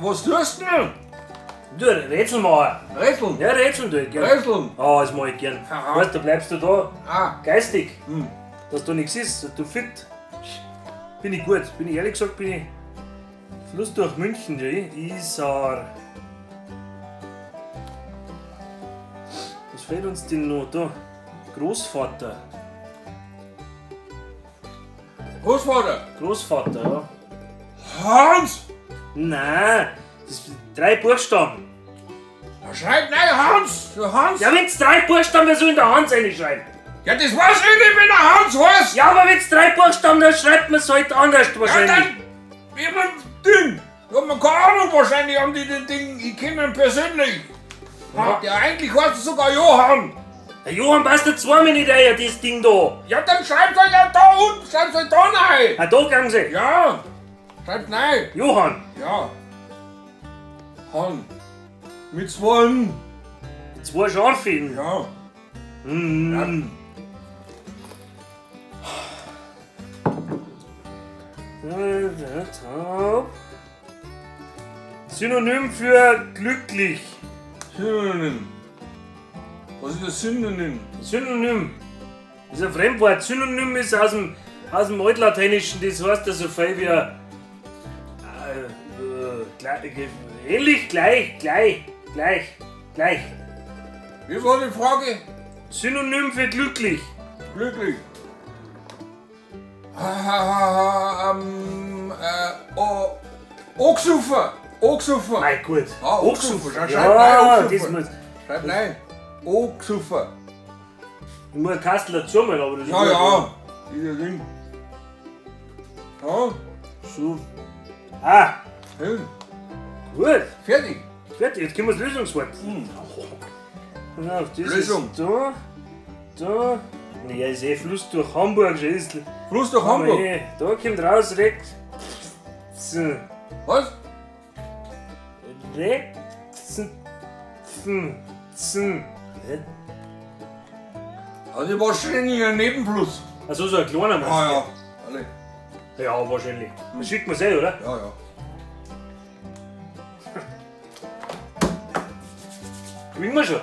Was tust du denn? Du, Rätsel machen. Rätseln? Ja, Rätseln tue ich gern. Rätseln? Ah, das mach ich gern. Aha. Weißt du, da bleibst du da geistig, Hm. dass da nichts ist, dass du fit. Bin ich gut. Bin ich ehrlich gesagt, bin ich Fluss durch München, ja. Isar. Was fehlt uns denn noch da? Großvater. Großvater? Großvater, ja. Hans! Nein, das sind 3 Buchstaben. Schreib nein, Hans! Du Hans! Ja, wenn's 3 Buchstaben, wer soll in der Hans reinschreiben? Ja, das weiß ich nicht, wenn der Hans heißt! Ja, aber wenn's 3 Buchstaben, dann schreibt man es halt anders Ja, wahrscheinlich. dann. Jemand Ding! Da haben wir keine Ahnung, wahrscheinlich haben die den Ding, ich kenne ihn persönlich. Ja. Ja, eigentlich heißt es sogar Johann. Der Johann passt da zweimal nicht rein, das Ding da. Ja, dann schreibt euch ja da unten, schreibt euch da rein. Ah, da gehen sie. Ja, schreibt nein. Johann. Ja. Han. Mit 2 N. 2 Scharfen. Ja. Mm. Synonym für glücklich. Synonym. Was ist das Synonym? Synonym. Das ist ein Fremdwort. Synonym ist aus dem Altlateinischen, das heißt also viel wie ähnlich, gleich. Wie war die Frage? Synonym für glücklich. Glücklich. Ochsufer. Ochsufer. Mein gut. Ochsufer. Schreib Ja, nein, das Ochsufer. muss. Schreib nein. Ochsufer. Ich muss einen Kastel dazu machen, aber das ist Ja, gut. ja. Dieser Ding. Ja. So. Ah, Schön. gut. Fertig. Fertig, jetzt können wir das Lösungswort. Ja, auf das Lösung. ist da. Naja, ist eh Fluss durch Hamburg. Schon ist, Fluss durch Hamburg. Da kommt raus, so. Was? Also wahrscheinlich ein Nebenfluss. Also so ein kleiner Mann. Ah ja. Alle. Ja, wahrscheinlich. Das schickt man eh, oder? Ja, ja. Gewinnen wir schon.